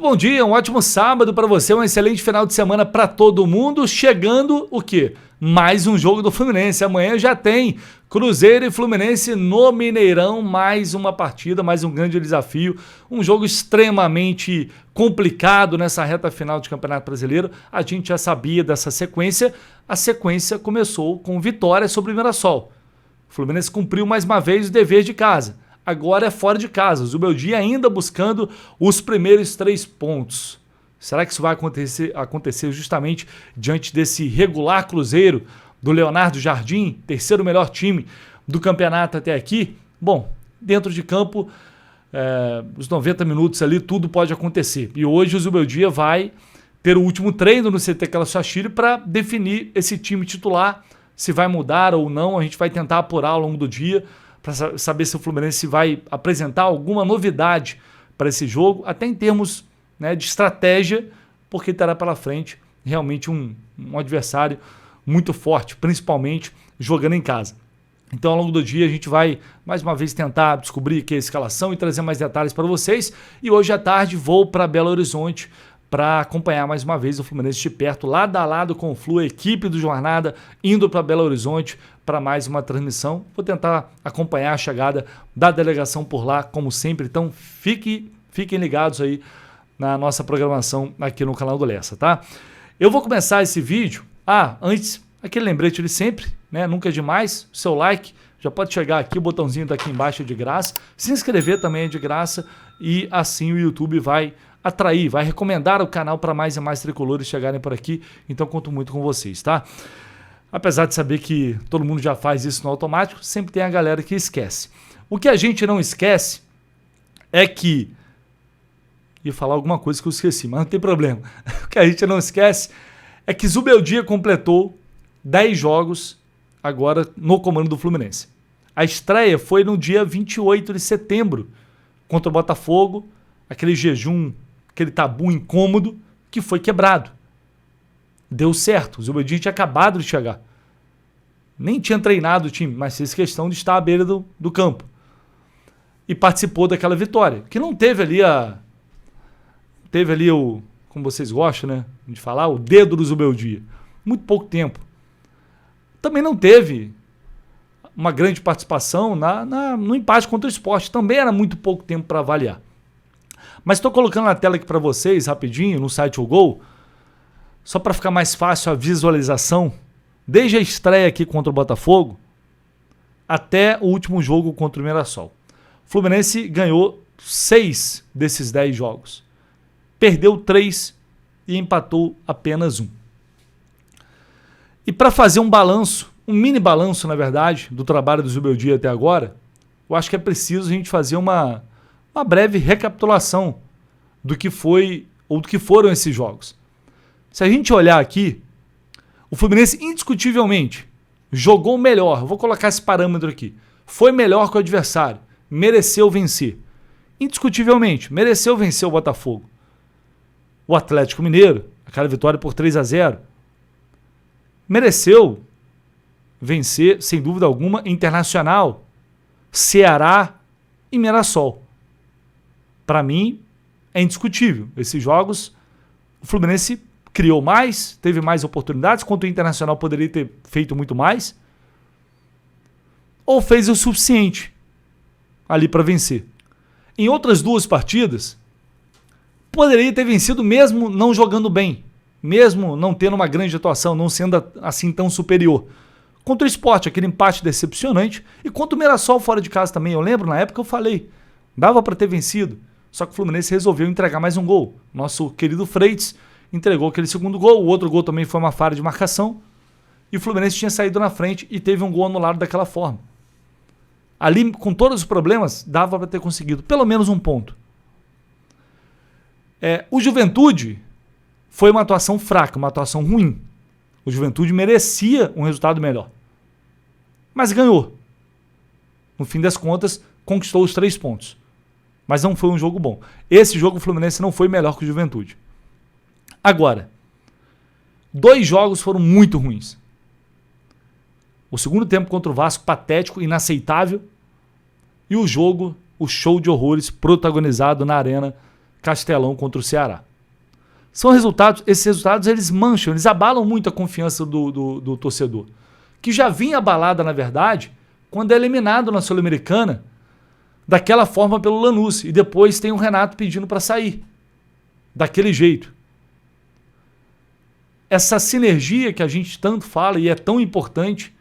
bom dia, um ótimo sábado para você, um excelente final de semana para todo mundo. Chegando o quê? Mais um jogo do Fluminense. Amanhã já tem Cruzeiro e Fluminense no Mineirão. Mais uma partida, mais um grande desafio. Um jogo extremamente complicado nessa reta final de Campeonato Brasileiro. A gente já sabia dessa sequência. A sequência começou com vitória sobre o Mirassol. O Fluminense cumpriu mais uma vez o dever de casa. Agora é fora de casa. O Zubeldia ainda buscando os primeiros 3 pontos. Será que isso vai acontecer justamente diante desse regular Cruzeiro do Leonardo Jardim, terceiro melhor time do campeonato até aqui? Bom, dentro de campo, os 90 minutos ali, tudo pode acontecer. E hoje o Zubeldia vai ter o último treino no CT Calçachiri para definir esse time titular, se vai mudar ou não. A gente vai tentar apurar ao longo do dia para saber se o Fluminense vai apresentar alguma novidade para esse jogo, até em termos, né, de estratégia, porque terá pela frente realmente um adversário muito forte, principalmente jogando em casa. Então, ao longo do dia, a gente vai, mais uma vez, tentar descobrir aqui a escalação e trazer mais detalhes para vocês. E hoje à tarde vou para Belo Horizonte para acompanhar mais uma vez o Fluminense de perto, lado a lado com o Flu, a equipe do Jornada, indo para Belo Horizonte para mais uma transmissão. Vou tentar acompanhar a chegada da delegação por lá, como sempre. Então, fiquem ligados aí na nossa programação aqui no canal do Lessa, tá? Eu vou começar esse vídeo. Antes, aquele lembrete de sempre, né? Nunca é demais. Seu like já pode chegar aqui, o botãozinho daqui embaixo é de graça. Se inscrever também é de graça e assim o YouTube vai atrair, vai recomendar o canal para mais e mais tricolores chegarem por aqui. Então conto muito com vocês, tá? Apesar de saber que todo mundo já faz isso no automático, sempre tem a galera que esquece. O que a gente não esquece é que... Ia falar alguma coisa que eu esqueci, mas não tem problema. O que a gente não esquece é que Zubeldia completou 10 jogos agora no comando do Fluminense. A estreia foi no dia 28 de setembro contra o Botafogo, aquele jejum, aquele tabu incômodo que foi quebrado. Deu certo, o Zubeldia tinha acabado de chegar. Nem tinha treinado o time, mas fez questão de estar à beira do campo. E participou daquela vitória, que não teve ali o, como vocês gostam, né, de falar, o dedo do Zubeldia. Muito pouco tempo. Também não teve uma grande participação no empate contra o Sport. Também era muito pouco tempo para avaliar. Mas estou colocando na tela aqui para vocês, rapidinho, no site O Gol, só para ficar mais fácil a visualização, desde a estreia aqui contra o Botafogo até o último jogo contra o Mirassol. O Fluminense ganhou 6 desses 10 jogos. Perdeu 3 e empatou apenas 1. E para fazer um balanço, um mini balanço, na verdade, do trabalho do Zubeldia até agora, eu acho que é preciso a gente fazer uma breve recapitulação do que foi ou do que foram esses jogos. Se a gente olhar aqui, o Fluminense indiscutivelmente jogou melhor, vou colocar esse parâmetro aqui, foi melhor que o adversário, mereceu vencer. Indiscutivelmente, mereceu vencer o Botafogo. O Atlético Mineiro, aquela vitória por 3-0, mereceu vencer, sem dúvida alguma, Internacional, Ceará e Mirassol. Para mim, é indiscutível. Esses jogos, o Fluminense criou mais, teve mais oportunidades, enquanto o Internacional poderia ter feito muito mais, ou fez o suficiente ali para vencer. Em outras 2 partidas, poderia ter vencido mesmo não jogando bem, mesmo não tendo uma grande atuação, não sendo assim tão superior. Contra o Sport, aquele empate decepcionante, e contra o Mirassol fora de casa também. Eu lembro, na época eu falei, dava para ter vencido, só que o Fluminense resolveu entregar mais um gol. Nosso querido Freitas entregou aquele segundo gol, o outro gol também foi uma falha de marcação, e o Fluminense tinha saído na frente e teve um gol anulado daquela forma. Ali, com todos os problemas, dava para ter conseguido pelo menos um ponto. O Juventude foi uma atuação fraca, uma atuação ruim. O Juventude merecia um resultado melhor. Mas ganhou. No fim das contas, conquistou os 3 pontos. Mas não foi um jogo bom. Esse jogo o Fluminense não foi melhor que o Juventude. Agora, 2 jogos foram muito ruins. O segundo tempo contra o Vasco, patético, inaceitável. E o jogo, o show de horrores protagonizado na Arena Castelão contra o Ceará. Esses resultados eles mancham, eles abalam muito a confiança do torcedor, que já vinha abalada, na verdade, quando é eliminado na Sul-Americana, daquela forma pelo Lanús, e depois tem o Renato pedindo para sair, daquele jeito. Essa sinergia que a gente tanto fala e é tão importante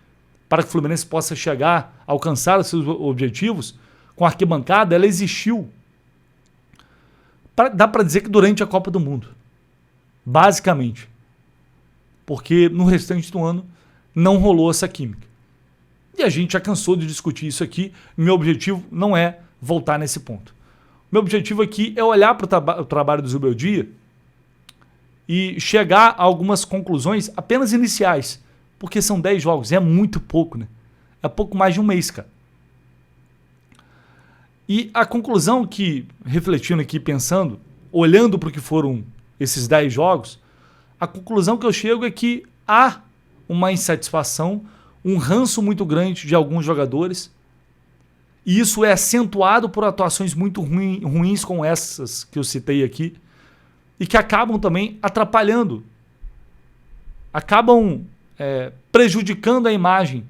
para que o Fluminense possa chegar, alcançar os seus objetivos, com a arquibancada, ela existiu. Dá para dizer que durante a Copa do Mundo. Basicamente. Porque no restante do ano não rolou essa química. E a gente já cansou de discutir isso aqui. Meu objetivo não é voltar nesse ponto. Meu objetivo aqui é olhar para o trabalho do Zubeldia e chegar a algumas conclusões apenas iniciais. Porque são 10 jogos, é muito pouco, né? É pouco mais de um mês, cara. E a conclusão que, refletindo aqui, pensando, olhando para o que foram esses 10 jogos, a conclusão que eu chego é que há uma insatisfação, um ranço muito grande de alguns jogadores, e isso é acentuado por atuações muito ruins como essas que eu citei aqui, e que acabam também atrapalhando, acabam prejudicando a imagem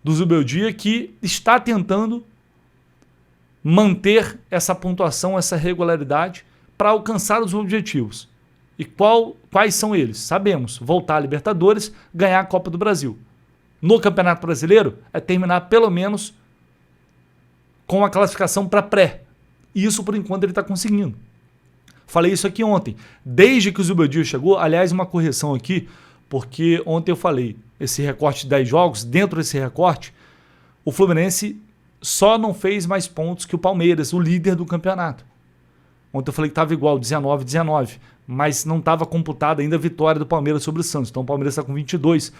do Zubeldia, que está tentando manter essa pontuação, essa regularidade para alcançar os objetivos. E quais são eles? Sabemos, voltar à Libertadores, ganhar a Copa do Brasil. No Campeonato Brasileiro, é terminar pelo menos com a classificação para pré. E isso, por enquanto, ele está conseguindo. Falei isso aqui ontem. Desde que o Zubeldia chegou, aliás, uma correção aqui, porque ontem eu falei, esse recorte de 10 jogos, dentro desse recorte, o Fluminense só não fez mais pontos que o Palmeiras, o líder do campeonato. Ontem eu falei que estava igual, 19-19, mas não estava computada ainda a vitória do Palmeiras sobre o Santos. Então o Palmeiras está com 22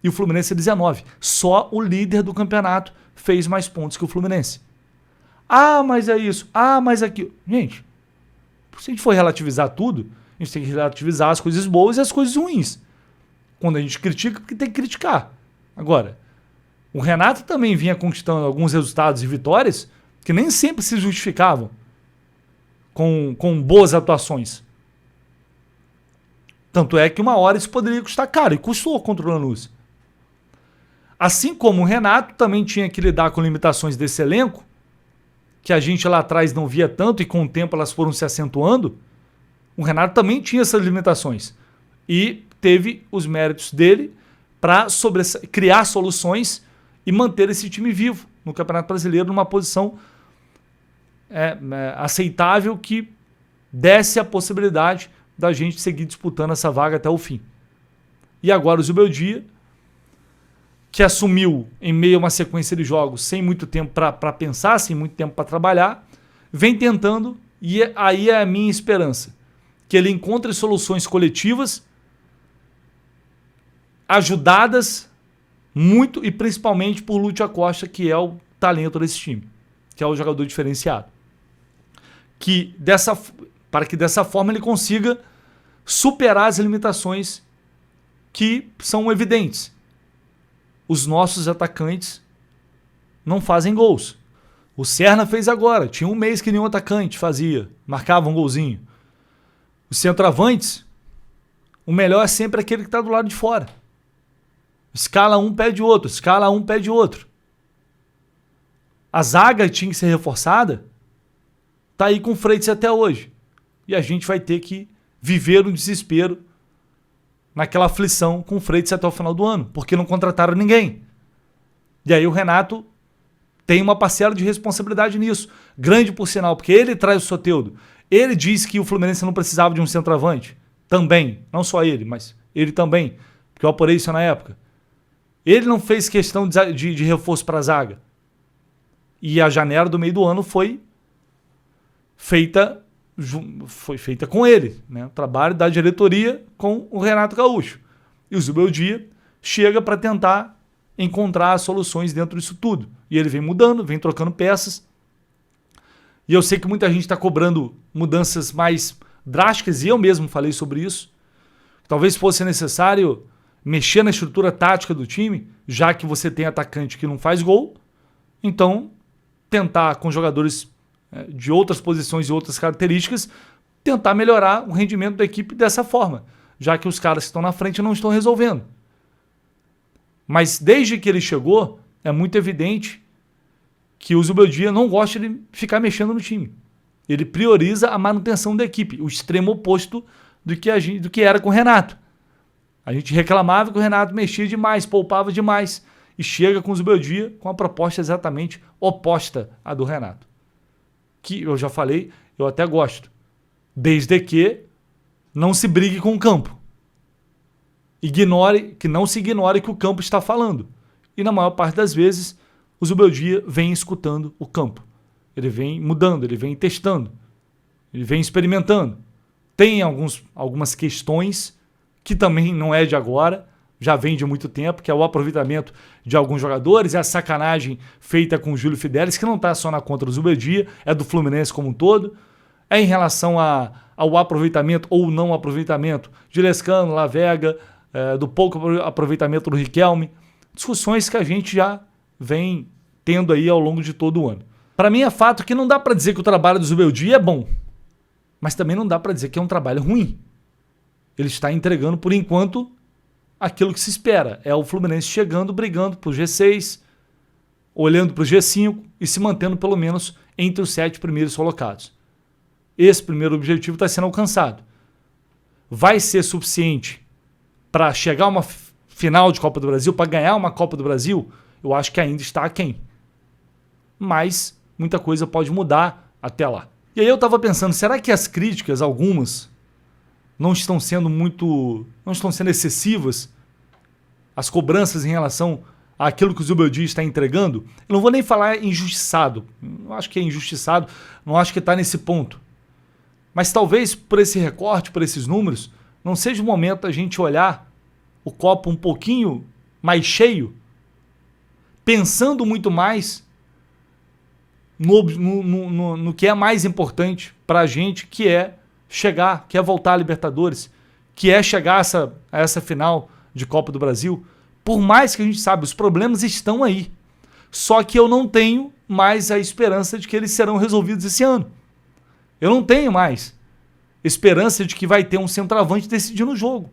e o Fluminense é 19. Só o líder do campeonato fez mais pontos que o Fluminense. Ah, mas é isso. Ah, mas aquilo. Gente, se a gente for relativizar tudo, a gente tem que relativizar as coisas boas e as coisas ruins. Quando a gente critica, porque tem que criticar. Agora, o Renato também vinha conquistando alguns resultados e vitórias que nem sempre se justificavam com boas atuações. Tanto é que uma hora isso poderia custar caro, e custou contra o Lanús. Assim como o Renato também tinha que lidar com limitações desse elenco, que a gente lá atrás não via tanto e com o tempo elas foram se acentuando, o Renato também tinha essas limitações. E teve os méritos dele para criar soluções e manter esse time vivo no Campeonato Brasileiro numa posição aceitável, que desse a possibilidade da gente seguir disputando essa vaga até o fim. E agora o Zubeldia, que assumiu em meio a uma sequência de jogos sem muito tempo para pensar, sem muito tempo para trabalhar, vem tentando, e aí é a minha esperança, que ele encontre soluções coletivas ajudadas muito e principalmente por Lúcio Acosta, que é o talento desse time, que é o jogador diferenciado. Para que dessa forma ele consiga superar as limitações que são evidentes. Os nossos atacantes não fazem gols. O Serna fez agora, tinha um mês que nenhum atacante fazia, marcava um golzinho. Os centroavantes, o melhor é sempre aquele que está do lado de fora. Escala um, pede outro, escala um, pede outro. A zaga tinha que ser reforçada, tá aí com o Freitas até hoje. E a gente vai ter que viver um desespero naquela aflição com o Freitas até o final do ano, porque não contrataram ninguém. E aí o Renato tem uma parcela de responsabilidade nisso. Grande por sinal, porque ele traz o Soteldo. Ele diz que o Fluminense não precisava de um centroavante. Também. Não só ele, mas ele também. Porque eu apurei isso na época. Ele não fez questão de reforço para a zaga. E a janela do meio do ano foi feita com ele, né? O trabalho da diretoria com o Renato Gaúcho. E o Zubeldia chega para tentar encontrar soluções dentro disso tudo. E ele vem mudando, vem trocando peças. E eu sei que muita gente está cobrando mudanças mais drásticas, e eu mesmo falei sobre isso. Talvez fosse necessário mexer na estrutura tática do time, já que você tem atacante que não faz gol. Então, tentar com jogadores de outras posições e outras características tentar melhorar o rendimento da equipe dessa forma, já que os caras que estão na frente não estão resolvendo. Mas desde que ele chegou, é muito evidente que o Zubeldia não gosta de ficar mexendo no time. Ele prioriza a manutenção da equipe, o extremo oposto do que era com o Renato. A gente reclamava que o Renato mexia demais, poupava demais, e chega com o Zubeldia com a proposta exatamente oposta à do Renato. Que eu já falei, eu até gosto, desde que não se brigue com o campo. Não se ignore o que o campo está falando. E na maior parte das vezes, o Zubeldia vem escutando o campo. Ele vem mudando, ele vem testando, ele vem experimentando. Tem algumas questões que também não é de agora, já vem de muito tempo, que é o aproveitamento de alguns jogadores, é a sacanagem feita com o Júlio Fidelis, que não está só na conta do Zubeldia, é do Fluminense como um todo. É em relação ao aproveitamento ou não aproveitamento de Lescano, Lavega, do pouco aproveitamento do Riquelme. Discussões que a gente já vem tendo aí ao longo de todo o ano. Para mim é fato que não dá para dizer que o trabalho do Zubeldia é bom, mas também não dá para dizer que é um trabalho ruim. Ele está entregando, por enquanto, aquilo que se espera. É o Fluminense chegando, brigando para o G6, olhando para o G5 e se mantendo pelo menos entre os 7 primeiros colocados. Esse primeiro objetivo está sendo alcançado. Vai ser suficiente para chegar a uma final de Copa do Brasil, para ganhar uma Copa do Brasil? Eu acho que ainda está aquém. Mas muita coisa pode mudar até lá. E aí eu estava pensando, será que as críticas, algumas, não estão sendo excessivas? As cobranças em relação àquilo que o Zubeldia está entregando? Eu não vou nem falar injustiçado. Não acho que é injustiçado, não acho que está nesse ponto. Mas talvez por esse recorte, por esses números, não seja o momento a gente olhar o copo um pouquinho mais cheio, pensando muito mais no que é mais importante para a gente, que é chegar, que é voltar à Libertadores, que é chegar a essa final de Copa do Brasil. Por mais que a gente sabe, os problemas estão aí. Só que eu não tenho mais a esperança de que eles serão resolvidos esse ano. Eu não tenho mais esperança de que vai ter um centroavante decidindo o jogo.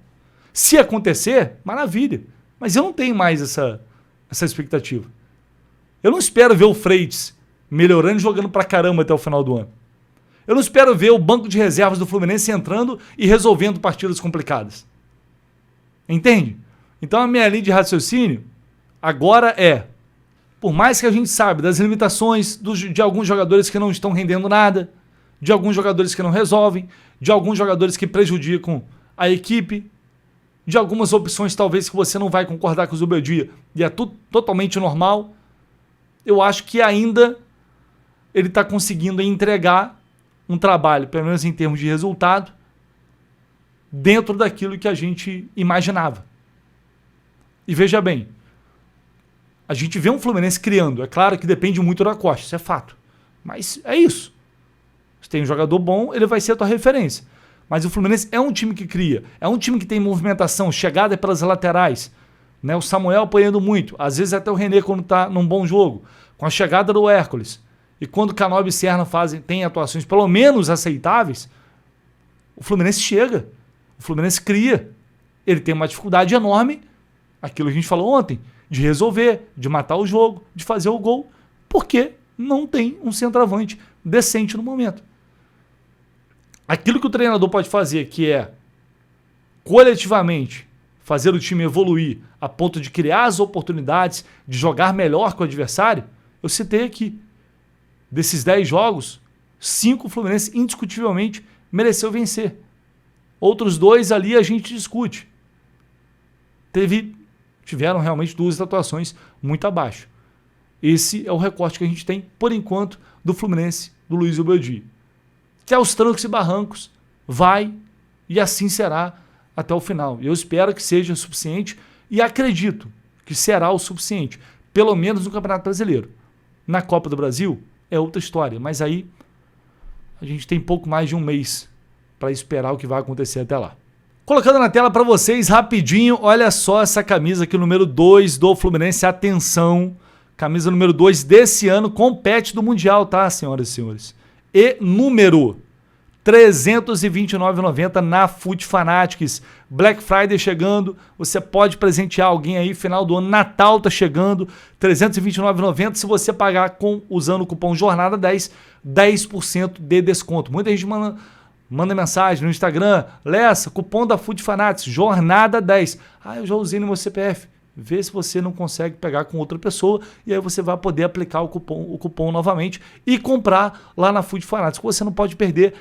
Se acontecer, maravilha. Mas eu não tenho mais essa expectativa. Eu não espero ver o Freitas melhorando e jogando pra caramba até o final do ano. Eu não espero ver o banco de reservas do Fluminense entrando e resolvendo partidas complicadas. Entende? Então a minha linha de raciocínio agora é, por mais que a gente sabe das limitações de alguns jogadores que não estão rendendo nada, de alguns jogadores que não resolvem, de alguns jogadores que prejudicam a equipe, de algumas opções talvez que você não vai concordar com o Zubeldia, e é tudo totalmente normal, eu acho que ainda ele está conseguindo entregar um trabalho, pelo menos em termos de resultado, dentro daquilo que a gente imaginava. E veja bem, a gente vê um Fluminense criando, é claro que depende muito da Costa, isso é fato, mas é isso. Se tem um jogador bom, ele vai ser a tua referência. Mas o Fluminense é um time que cria, é um time que tem movimentação, chegada pelas laterais, né? O Samuel apoiando muito, às vezes até o René quando está num bom jogo, com a chegada do Hércules. E quando o Canobi e Serna têm atuações pelo menos aceitáveis, o Fluminense chega, o Fluminense cria. Ele tem uma dificuldade enorme, aquilo que a gente falou ontem, de resolver, de matar o jogo, de fazer o gol, porque não tem um centroavante decente no momento. Aquilo que o treinador pode fazer, que é coletivamente fazer o time evoluir a ponto de criar as oportunidades, de jogar melhor com o adversário, eu citei aqui. Desses 10 jogos, 5 o Fluminense indiscutivelmente mereceu vencer. Outros 2 ali a gente discute. Tiveram realmente 2 atuações muito abaixo. Esse é o recorte que a gente tem, por enquanto, do Fluminense, do Luiz Zubeldia. Que aos trancos e barrancos vai e assim será até o final. Eu espero que seja o suficiente e acredito que será o suficiente, pelo menos no Campeonato Brasileiro. Na Copa do Brasil é outra história, mas aí a gente tem pouco mais de um mês para esperar o que vai acontecer até lá. Colocando na tela para vocês rapidinho, olha só essa camisa aqui, número 2 do Fluminense, atenção, camisa número 2 desse ano, compete do Mundial, tá, senhoras e senhores? E número 329,90 na Food Fanatics. Black Friday chegando, você pode presentear alguém aí, final do ano, Natal tá chegando, 329,90 se você pagar usando o cupom Jornada10, 10% de desconto. Muita gente manda mensagem no Instagram, Lessa, cupom da Food Fanatics, Jornada10. Eu já usei no meu CPF. Vê se você não consegue pegar com outra pessoa e aí você vai poder aplicar o cupom novamente e comprar lá na Food Fanatics. O que você não pode perder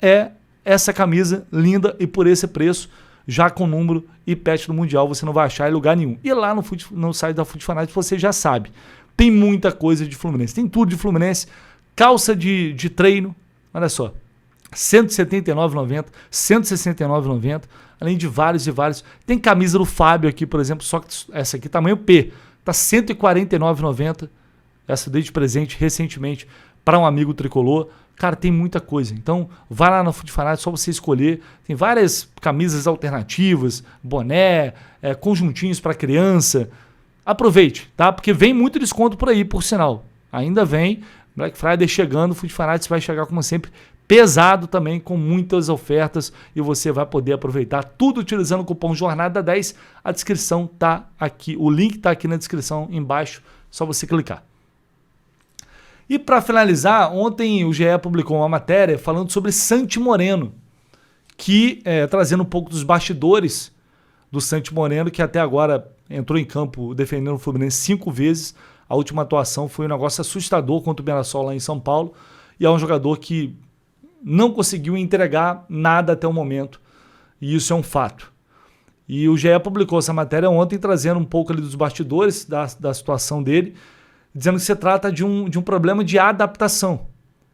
é essa camisa linda e por esse preço, já com número e patch do Mundial, você não vai achar em lugar nenhum. E lá no site da Food Fanatics você já sabe, tem muita coisa de Fluminense, tem tudo de Fluminense, calça de treino, olha só, R$ 179,90, R$ 169,90, além de vários e vários. Tem camisa do Fábio aqui, por exemplo, só que essa aqui tamanho P, tá R$ 149,90, essa eu dei de presente recentemente para um amigo tricolor. Cara, tem muita coisa. Então, vai lá na Food Fanatics, só você escolher. Tem várias camisas alternativas, boné, conjuntinhos para criança. Aproveite, tá? Porque vem muito desconto por aí, por sinal. Ainda vem. Black Friday chegando, Food Fanatics vai chegar, como sempre, pesado também, com muitas ofertas. E você vai poder aproveitar tudo utilizando o cupom Jornada10. A descrição tá aqui. O link tá aqui na descrição embaixo. Só você clicar. E para finalizar, ontem o GE publicou uma matéria falando sobre Santi Moreno, que trazendo um pouco dos bastidores do Santi Moreno, que até agora entrou em campo defendendo o Fluminense 5 vezes. A última atuação foi um negócio assustador contra o Mirassol lá em São Paulo. E é um jogador que não conseguiu entregar nada até o momento. E isso é um fato. E o GE publicou essa matéria ontem trazendo um pouco ali dos bastidores da situação dele, dizendo que se trata de um problema de adaptação,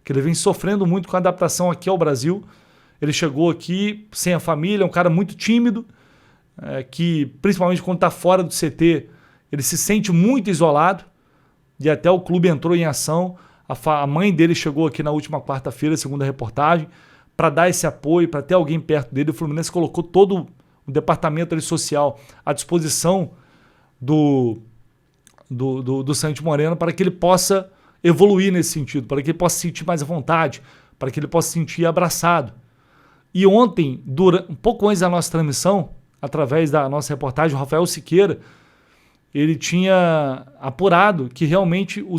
que ele vem sofrendo muito com a adaptação aqui ao Brasil. Ele chegou aqui sem a família, é um cara muito tímido, que principalmente quando está fora do CT, ele se sente muito isolado, e até o clube entrou em ação. A mãe dele chegou aqui na última quarta-feira, segundo a reportagem, para dar esse apoio, para ter alguém perto dele. O Fluminense colocou todo o departamento ali social à disposição do Santi Moreno para que ele possa evoluir nesse sentido, para que ele possa se sentir mais à vontade, para que ele possa se sentir abraçado. E ontem, um pouco antes da nossa transmissão, através da nossa reportagem, o Rafael Siqueira, ele tinha apurado que realmente o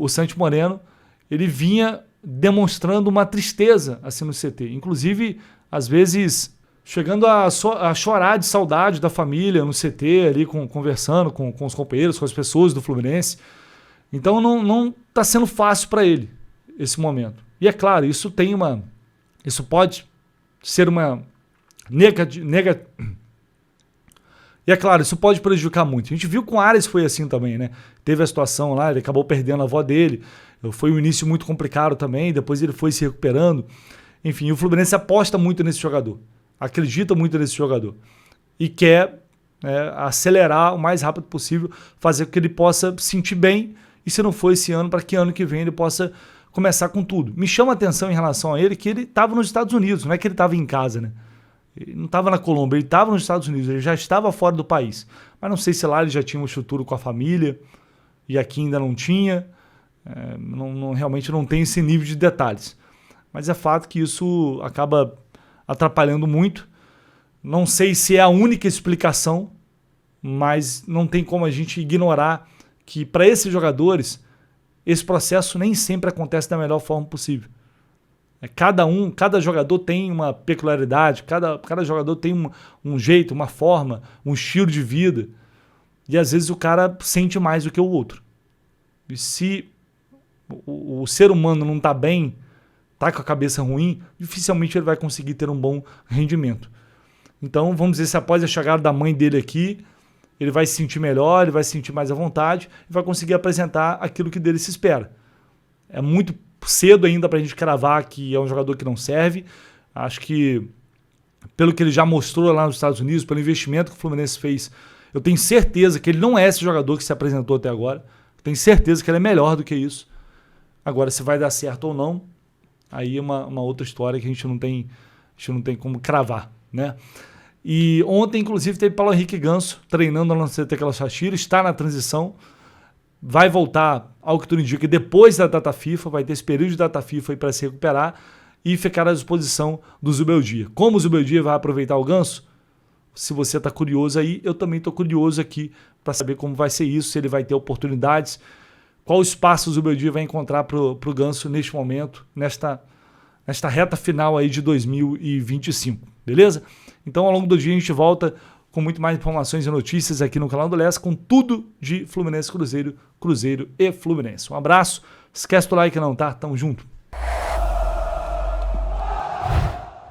Santi Moreno, ele vinha demonstrando uma tristeza assim no CT, inclusive às vezes chegando a chorar de saudade da família no CT, ali conversando com os companheiros, com as pessoas do Fluminense. Então não está sendo fácil para ele esse momento. E é claro, isso pode ser uma E é claro, isso pode prejudicar muito. A gente viu com o Ares foi assim também, né? Teve a situação lá, ele acabou perdendo a avó dele. Foi um início muito complicado também, depois ele foi se recuperando. Enfim, o Fluminense aposta muito nesse jogador. Acredita muito nesse jogador e quer acelerar o mais rápido possível, fazer com que ele possa se sentir bem, e se não for esse ano, para que ano que vem ele possa começar com tudo. Me chama a atenção em relação a ele que ele estava nos Estados Unidos, não é que ele estava em casa, né? Ele não estava na Colômbia, ele estava nos Estados Unidos, ele já estava fora do país. Mas não sei se lá ele já tinha uma estrutura com a família e aqui ainda não tinha. Realmente não tem esse nível de detalhes. Mas é fato que isso acaba atrapalhando muito. Não sei se é a única explicação, mas não tem como a gente ignorar que para esses jogadores esse processo nem sempre acontece da melhor forma possível. Cada jogador tem uma peculiaridade, cada jogador tem um jeito, uma forma, um estilo de vida, e às vezes o cara sente mais do que o outro. E se o ser humano não está bem, está com a cabeça ruim, dificilmente ele vai conseguir ter um bom rendimento. Então, vamos dizer, se após a chegada da mãe dele aqui, ele vai se sentir melhor, ele vai se sentir mais à vontade e vai conseguir apresentar aquilo que dele se espera. É muito cedo ainda para a gente cravar que é um jogador que não serve. Acho que, pelo que ele já mostrou lá nos Estados Unidos, pelo investimento que o Fluminense fez, eu tenho certeza que ele não é esse jogador que se apresentou até agora. Eu tenho certeza que ele é melhor do que isso. Agora, se vai dar certo ou não, aí é uma outra história que a gente não tem como cravar, né? E ontem, inclusive, teve Paulo Henrique Ganso treinando no CT Calaxatira, está na transição. vai voltar, ao que tudo indica, depois da data FIFA, vai ter esse período de data FIFA para se recuperar e ficar à disposição do Zubeldia. Como o Zubeldia vai aproveitar o Ganso? Se você está curioso aí, eu também estou curioso aqui para saber como vai ser isso, se ele vai ter oportunidades, qual espaço o Zubeldia vai encontrar para o Ganso neste momento, nesta reta final aí de 2025, beleza? Então ao longo do dia a gente volta com muito mais informações e notícias aqui no canal do Lessa, com tudo de Fluminense, Cruzeiro e Fluminense. Um abraço, esquece do like não, tá? Tamo junto.